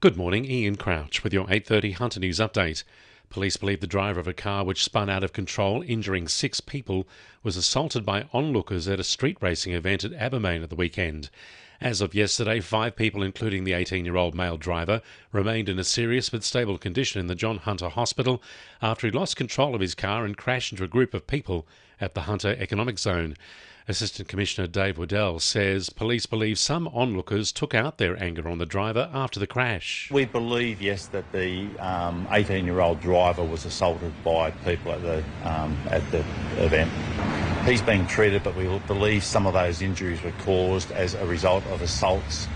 Good morning, Ian Crouch with your 8:30 Hunter News Update. Police believe the driver of a car which spun out of control, injuring 6 people, was assaulted by onlookers at a street racing event at Abermain at the weekend. As of yesterday, 5 people, including the 18-year-old male driver, remained in a serious but stable condition in the John Hunter Hospital after he lost control of his car and crashed into a group of people at the Hunter Economic Zone. Assistant Commissioner Dave Waddell says police believe some onlookers took out their anger on the driver after the crash. We believe, yes, that the 18-year-old driver was assaulted by people at the event. He's being treated, but we believe some of those injuries were caused as a result of assaults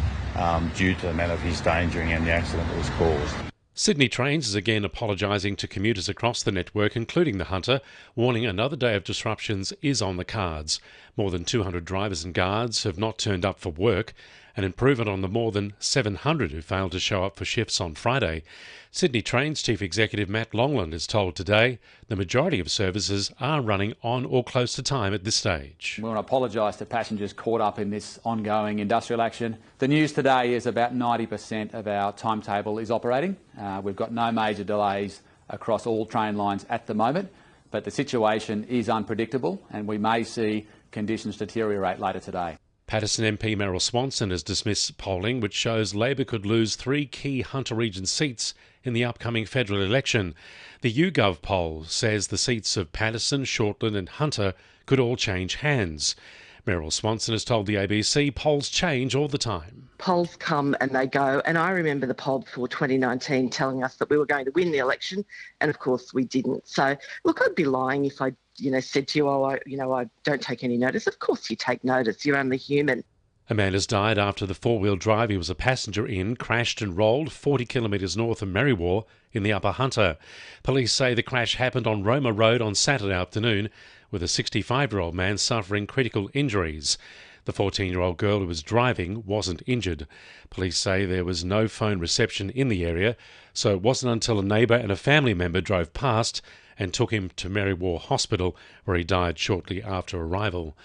due to the manner of his endangering and the accident that was caused. Sydney Trains is again apologising to commuters across the network, including the Hunter, warning another day of disruptions is on the cards. More than 200 drivers and guards have not turned up for work, an improvement on the more than 700 who failed to show up for shifts on Friday. Sydney Trains Chief Executive Matt Longland is told today the majority of services are running on or close to time at this stage. We want to apologise to passengers caught up in this ongoing industrial action. The news today is about 90% of our timetable is operating. We've got no major delays across all train lines at the moment, but the situation is unpredictable and we may see conditions deteriorate later today. Paterson MP Meryl Swanson has dismissed polling which shows Labor could lose 3 key Hunter region seats in the upcoming federal election. The YouGov poll says the seats of Paterson, Shortland and Hunter could all change hands. Meryl Swanson has told the ABC polls change all the time. Polls come and they go, and I remember the poll before 2019 telling us that we were going to win the election, and of course we didn't. So, look, I'd be lying if I said to you, I don't take any notice. Of course you take notice. You're only human. A man has died after the four-wheel drive he was a passenger in crashed and rolled 40 kilometres north of Merriwa in the Upper Hunter. Police say the crash happened on Roma Road on Saturday afternoon, with a 65-year-old man suffering critical injuries. The 14-year-old girl who was driving wasn't injured. Police say there was no phone reception in the area, so it wasn't until a neighbour and a family member drove past and took him to Merriwa Hospital, where he died shortly after arrival.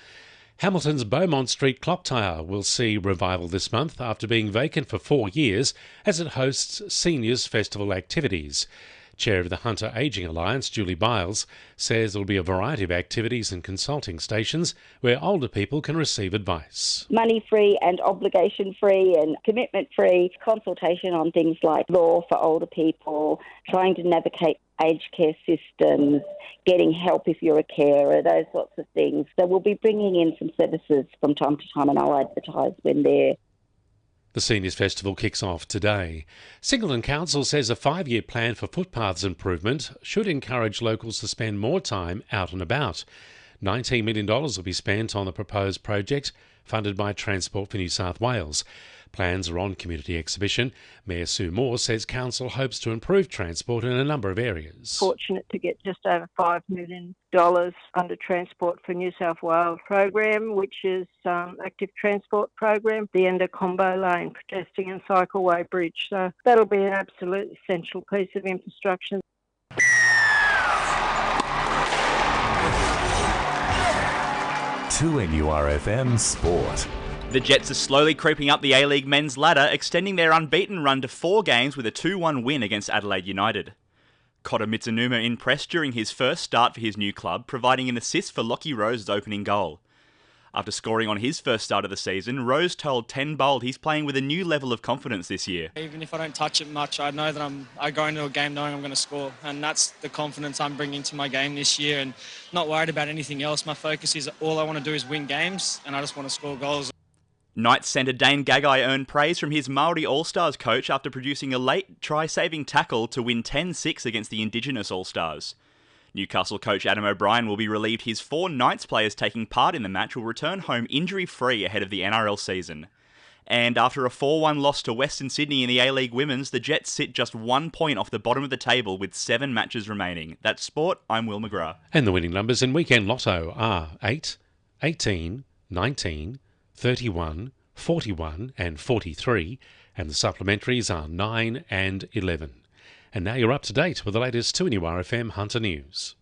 Hamilton's Beaumont Street Clock Tower will see revival this month after being vacant for 4 years as it hosts Seniors Festival activities. Chair of the Hunter Ageing Alliance, Julie Biles, says there will be a variety of activities and consulting stations where older people can receive advice. Money-free and obligation-free and commitment-free consultation on things like law for older people, trying to navigate aged care systems, getting help if you're a carer, those sorts of things. So we'll be bringing in some services from time to time and I'll advertise when they're. The Seniors Festival kicks off today. Singleton Council says a 5-year plan for footpaths improvement should encourage locals to spend more time out and about. $19 million will be spent on the proposed project, funded by Transport for New South Wales. Plans are on community exhibition. Mayor Sue Moore says council hopes to improve transport in a number of areas. Fortunate to get just over $5 million under Transport for New South Wales program, which is active transport program, the Ender Combo Lane, pedestrian and cycleway bridge. So that'll be an absolute essential piece of infrastructure. To NURFM Sport. The Jets are slowly creeping up the A-League men's ladder, extending their unbeaten run to 4 games with a 2-1 win against Adelaide United. Kota Mitsunuma impressed during his first start for his new club, providing an assist for Lockie Rose's opening goal. After scoring on his first start of the season, Rose told 10 Bold he's playing with a new level of confidence this year. Even if I don't touch it much, I know that I go into a game knowing I'm going to score, and that's the confidence I'm bringing to my game this year, and not worried about anything else. My focus is all I want to do is win games, and I just want to score goals. Knights centre Dane Gagai earned praise from his Māori All-Stars coach after producing a late try-saving tackle to win 10-6 against the Indigenous All-Stars. Newcastle coach Adam O'Brien will be relieved his 4 Knights players taking part in the match will return home injury-free ahead of the NRL season. And after a 4-1 loss to Western Sydney in the A-League Women's, the Jets sit just 1 point off the bottom of the table with 7 matches remaining. That's Sport, I'm Will McGrath. And the winning numbers in Weekend Lotto are 8, 18, 19, 31, 41 and 43, and the supplementaries are 9 and 11. And now you're up to date with the latest 2NURFM Hunter News.